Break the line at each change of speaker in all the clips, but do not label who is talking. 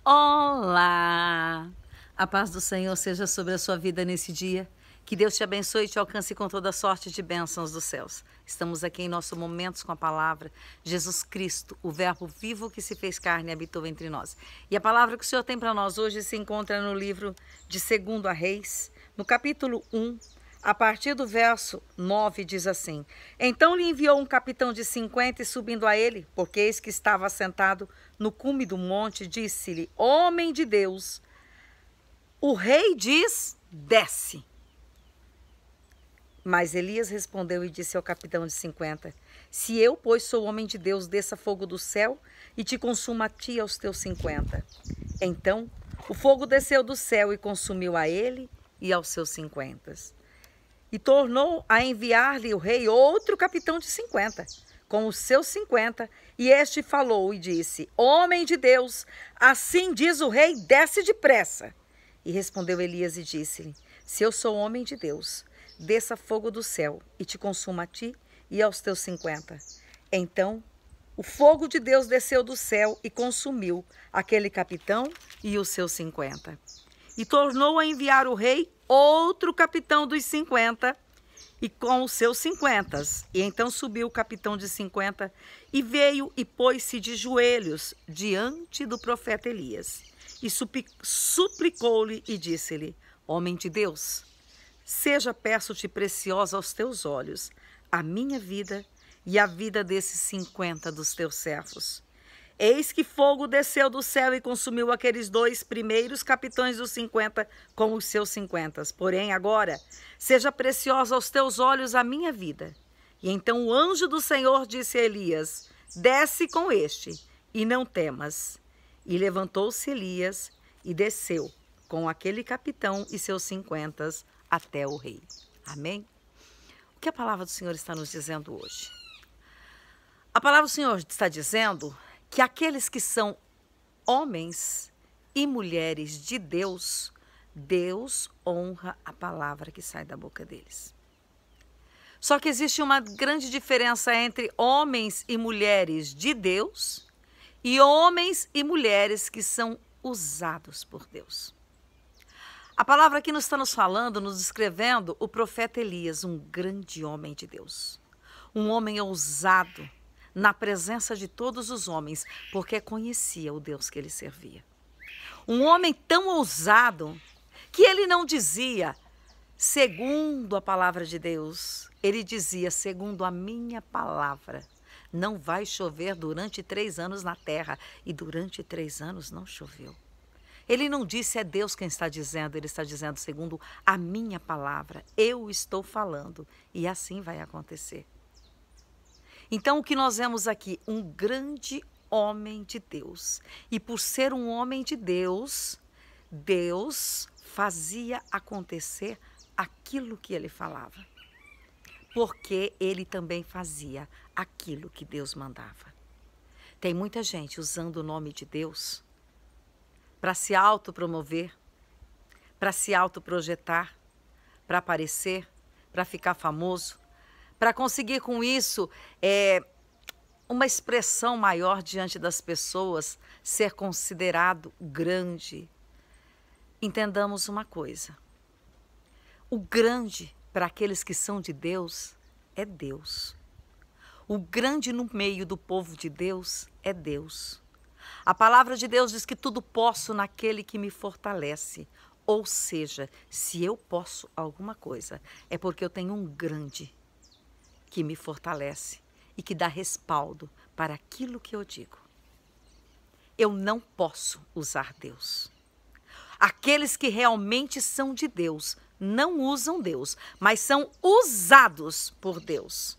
Olá! A paz do Senhor seja sobre a sua vida nesse dia. Que Deus te abençoe e te alcance com toda sorte de bênçãos dos céus. Estamos aqui em nosso Momentos com a Palavra. Jesus Cristo, o Verbo vivo que se fez carne, habitou entre nós. E a palavra que o Senhor tem para nós hoje se encontra no livro de 2 Reis, no capítulo 1, a partir do verso 9, diz assim: Então lhe enviou um capitão de 50 e subindo a ele, porque eis que estava assentado no cume do monte, disse-lhe: Homem de Deus, o rei diz, desce. Mas Elias respondeu e disse ao capitão de 50: Se eu, pois, sou homem de Deus, desça fogo do céu e te consuma a ti e aos teus 50. Então o fogo desceu do céu e consumiu a ele e aos seus 50. E tornou a enviar-lhe o rei outro capitão de 50, com os seus 50, e este falou e disse: Homem de Deus, assim diz o rei, desce depressa. E respondeu Elias e disse-lhe: Se eu sou homem de Deus, desça fogo do céu e te consuma a ti e aos teus 50. Então o fogo de Deus desceu do céu e consumiu aquele capitão e os seus 50. E tornou a enviar o rei outro capitão dos 50 e com os seus 50. E então subiu o capitão de 50 e veio e pôs-se de joelhos diante do profeta Elias. E suplicou-lhe e disse-lhe: Homem de Deus, seja, peço-te, preciosa aos teus olhos a minha vida e a vida desses 50 dos teus servos. Eis que fogo desceu do céu e consumiu aqueles dois primeiros capitães dos 50 com os seus 50. Porém, agora, seja preciosa aos teus olhos a minha vida. E então o anjo do Senhor disse a Elias: Desce com este, e não temas. E levantou-se Elias e desceu com aquele capitão e seus 50 até o rei. Amém? O que a palavra do Senhor está nos dizendo hoje? A palavra do Senhor está dizendo que aqueles que são homens e mulheres de Deus, Deus honra a palavra que sai da boca deles. Só que existe uma grande diferença entre homens e mulheres de Deus e homens e mulheres que são usados por Deus. A palavra aqui nos está nos falando, nos descrevendo o profeta Elias, um grande homem de Deus. Um homem ousado na presença de todos os homens, porque conhecia o Deus que ele servia. Um homem tão ousado que ele não dizia segundo a palavra de Deus, ele dizia segundo a minha palavra. Não vai chover durante 3 anos na terra, e durante 3 anos não choveu. Ele não disse é Deus quem está dizendo, ele está dizendo segundo a minha palavra. Eu estou falando e assim vai acontecer. Então o que nós vemos aqui, um grande homem de Deus. E por ser um homem de Deus, Deus fazia acontecer aquilo que ele falava. Porque ele também fazia aquilo que Deus mandava. Tem muita gente usando o nome de Deus para se autopromover, para se autoprojetar, para aparecer, para ficar famoso, para conseguir com isso uma expressão maior diante das pessoas, ser considerado grande. Entendamos uma coisa, o grande para aqueles que são de Deus é Deus. O grande no meio do povo de Deus é Deus. A palavra de Deus diz que tudo posso naquele que me fortalece. Ou seja, se eu posso alguma coisa, é porque eu tenho um grande que me fortalece e que dá respaldo para aquilo que eu digo. Eu não posso usar Deus. Aqueles que realmente são de Deus não usam Deus, mas são usados por Deus.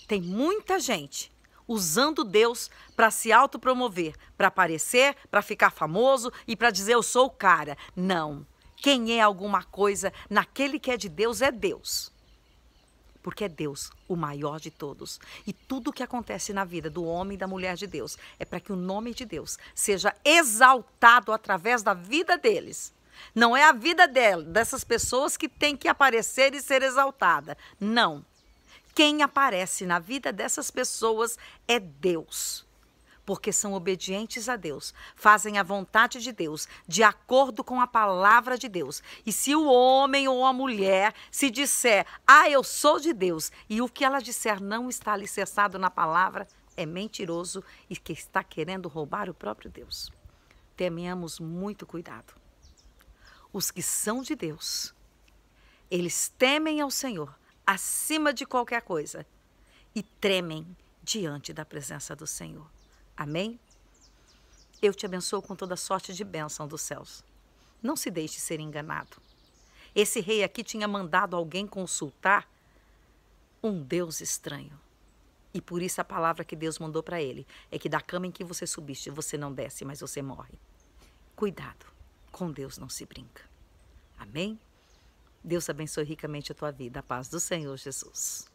Tem muita gente usando Deus para se autopromover, para aparecer, para ficar famoso e para dizer eu sou o cara. Não. Quem é alguma coisa naquele que é de Deus é Deus. Porque é Deus o maior de todos. E tudo o que acontece na vida do homem e da mulher de Deus é para que o nome de Deus seja exaltado através da vida deles. Não é a vida dessas pessoas que tem que aparecer e ser exaltada. Não. Quem aparece na vida dessas pessoas é Deus. porque são obedientes a Deus, fazem a vontade de Deus, de acordo com a palavra de Deus. E se o homem ou a mulher se disser, eu sou de Deus, e o que ela disser não está alicerçado na palavra, é mentiroso e que está querendo roubar o próprio Deus. Tenhamos muito cuidado. Os que são de Deus, eles temem ao Senhor acima de qualquer coisa e tremem diante da presença do Senhor. Amém? Eu te abençoo com toda sorte de bênção dos céus. Não se deixe ser enganado. Esse rei aqui tinha mandado alguém consultar um Deus estranho. E por isso a palavra que Deus mandou para ele é que da cama em que você subiste, você não desce, mas você morre. Cuidado, com Deus não se brinca. Amém? Deus abençoe ricamente a tua vida. A paz do Senhor Jesus.